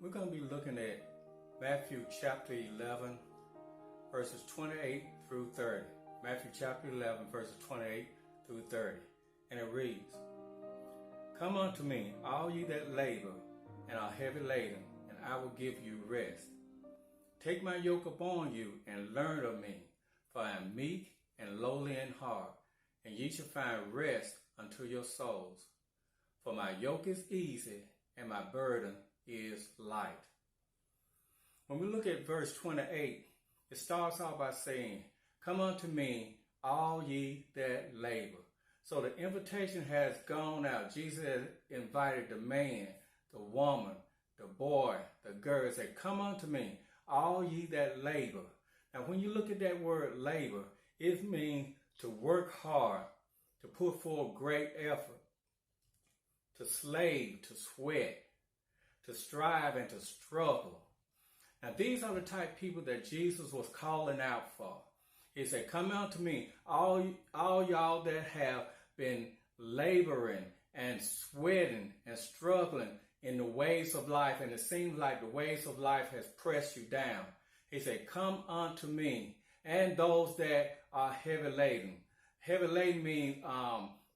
We're going to be looking at Matthew chapter 11, verses 28 through 30. Matthew chapter 11, verses 28 through 30. And it reads, "Come unto me, all ye that labor and are heavy laden, and I will give you rest. Take my yoke upon you and learn of me, for I am meek and lowly in heart, and ye shall find rest unto your souls. For my yoke is easy and my burden is light." When we look at verse 28, it starts off by saying, "Come unto me, all ye that labor." So the invitation has gone out. Jesus has invited the man, the woman, the boy, the girl, said, "Come unto me, all ye that labor." Now, when you look at that word labor, it means to work hard, to put forth great effort, to slave, to sweat, to strive, and to struggle. Now, these are the type of people that Jesus was calling out for. He said, "Come unto me, all y'all that have been laboring and sweating and struggling in the ways of life, and it seems like the ways of life has pressed you down." He said, "Come unto me, and those that are heavy laden." Heavy laden means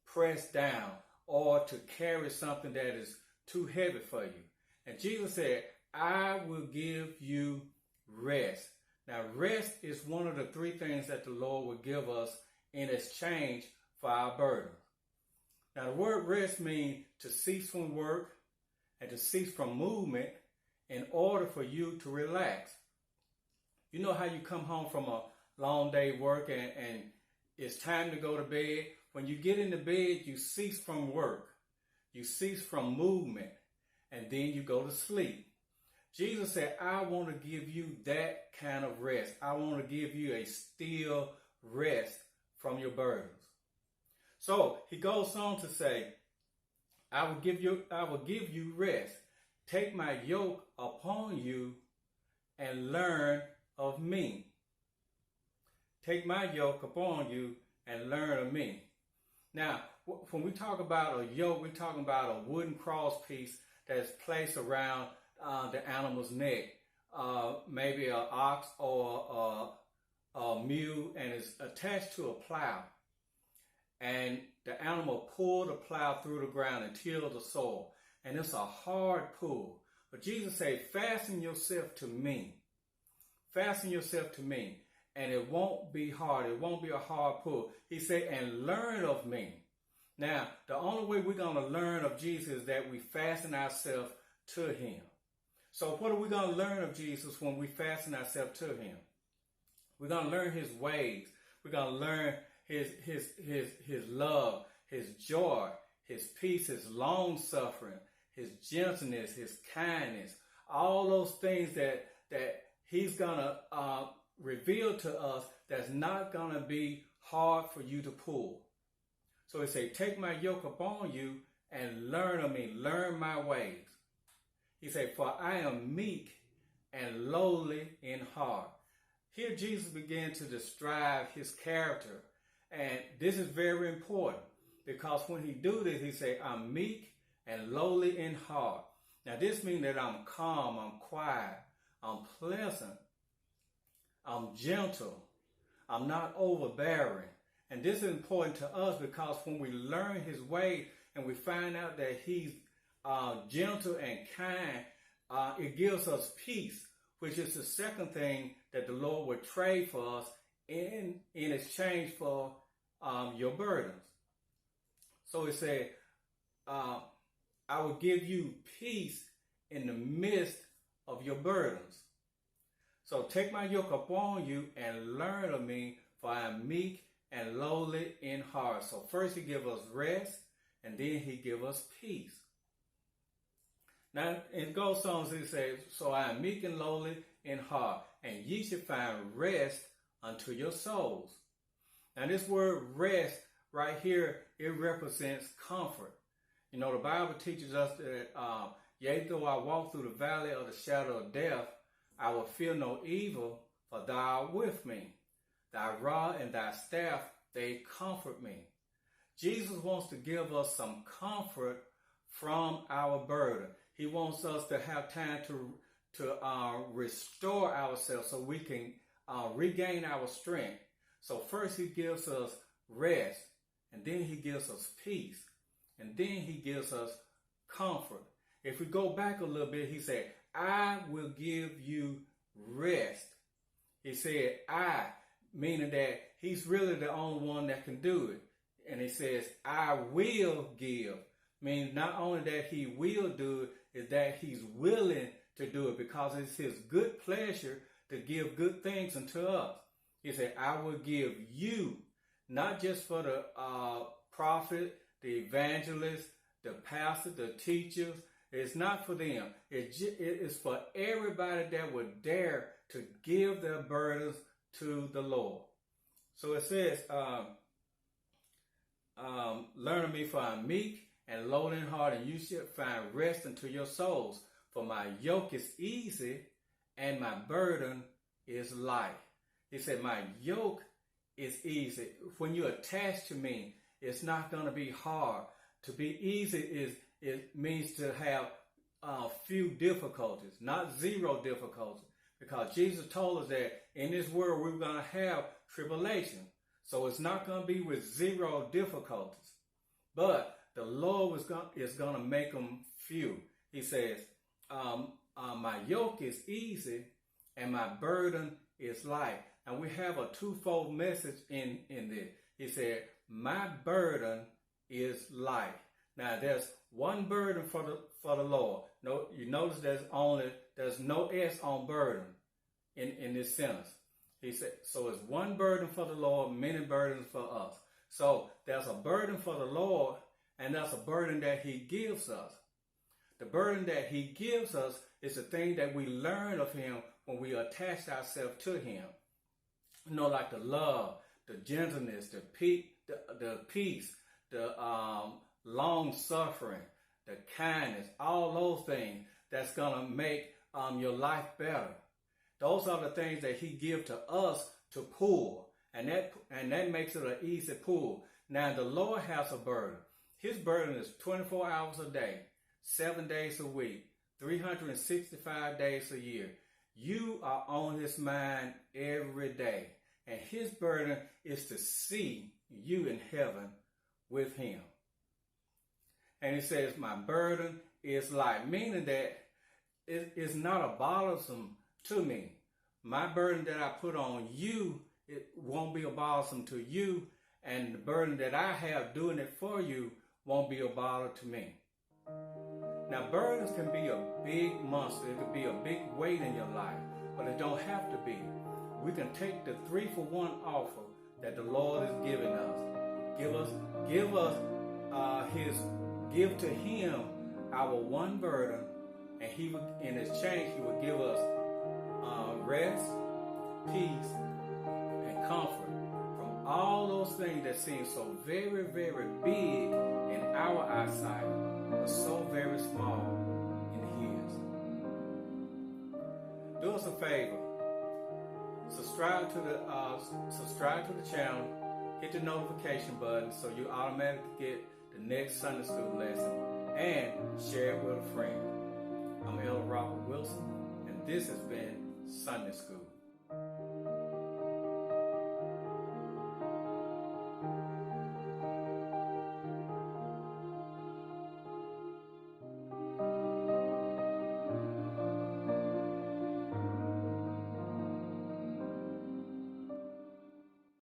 pressed down or to carry something that is too heavy for you. And Jesus said, "I will give you rest." Now, rest is one of the three things that the Lord will give us in exchange for our burdens. Now, the word rest means to cease from work and to cease from movement in order for you to relax. You know how you come home from a long day work and it's time to go to bed? When you get into bed, you cease from work, you cease from movement, and then you go to sleep. Jesus said, "I want to give you that kind of rest. I want to give you a still rest from your burdens." So he goes on to say, I will give you rest. Take my yoke upon you and learn of me. Take my yoke upon you and learn of me. Now, when we talk about a yoke, we're talking about a wooden cross piece that's placed around the animal's neck, maybe an ox or a mule, and it's attached to a plow. And the animal pulled the plow through the ground and tilled the soil. And it's a hard pull. But Jesus said, fasten yourself to me. Fasten yourself to me. And it won't be hard. It won't be a hard pull. He said, and learn of me. Now, the only way we're going to learn of Jesus is that we fasten ourselves to him. So what are we going to learn of Jesus when we fasten ourselves to him? We're going to learn his ways. We're going to learn his love, his joy, his peace, his long suffering, his gentleness, his kindness, all those things that he's going to reveal to us that's not going to be hard for you to pull. So he said, "Take my yoke upon you and learn of me, learn my ways." He said, "For I am meek and lowly in heart." Here Jesus began to describe his character. And this is very important because when he do this, he said, "I'm meek and lowly in heart." Now this means that I'm calm, I'm quiet, I'm pleasant, I'm gentle, I'm not overbearing. And this is important to us because when we learn his way and we find out that he's gentle and kind, it gives us peace, which is the second thing that the Lord would trade for us in exchange for your burdens. So he said, "I will give you peace in the midst of your burdens. So take my yoke upon you and learn of me, for I am meek and lowly in heart." So first he gives us rest, and then he gives us peace. Now it goes on to say, "So I am meek and lowly in heart, and ye shall find rest unto your souls." Now this word rest right here, it represents comfort. You know, the Bible teaches us that, "Yea, though I walk through the valley of the shadow of death, I will fear no evil, for thou art with me. Thy rod and thy staff, they comfort me." Jesus wants to give us some comfort from our burden. He wants us to have time to restore ourselves so we can regain our strength. So first he gives us rest, and then he gives us peace, and then he gives us comfort. If we go back a little bit, he said, I will give you rest. He said, I, meaning that he's really the only one that can do it. And he says, I will give. Meaning not only that he will do it, is that he's willing to do it because it's his good pleasure to give good things unto us. He said, I will give you, not just for the prophet, the evangelist, the pastor, the teachers. It's not for them. It is for everybody that would dare to give their burdens to the Lord. So it says, learn of me, for I am meek and lowly in heart, and you shall find rest unto your souls. For my yoke is easy and my burden is light. He said, my yoke is easy. When you're attached to me, it's not going to be hard. To be easy it means to have few difficulties, not zero difficulties. Because Jesus told us that in this world we're going to have tribulation. So it's not going to be with zero difficulties. But the Lord is going to make them few. He says, my yoke is easy and my burden is light. And we have a twofold message in this. He said, my burden is light. Now there's one burden for the Lord. No, you notice there's no S on burden in this sentence. He said, so it's one burden for the Lord, many burdens for us. So there's a burden for the Lord, and that's a burden that he gives us. The burden that he gives us is the thing that we learn of him when we attach ourselves to him. You know, like the love, the gentleness, the peace, the long suffering, the kindness, all those things that's going to make your life better. Those are the things that he gives to us to pull, and that makes it an easy pull. Now the Lord has a burden. His burden is 24 hours a day, 7 days a week, 365 days a year. You are on his mind every day, and his burden is to see you in heaven with him. And he says, my burden is light, meaning that it is not a bothersome to me. My burden that I put on you, it won't be a bothersome to you, and the burden that I have doing it for you won't be a bother to me. Now, burdens can be a big monster. It could be a big weight in your life, but it don't have to be. We can take the 3-for-1 offer that the Lord is giving us. Give to him our one burden, and he would, in exchange, he would give us rest, peace, and comfort from all those things that seem so very, very big in our eyesight, but so very small in his. Do us a favor. Subscribe to the channel. Hit the notification button so you automatically get the next Sunday school lesson, and share it with a friend. I'm Elder Robert Wilson, and this has been Sunday School.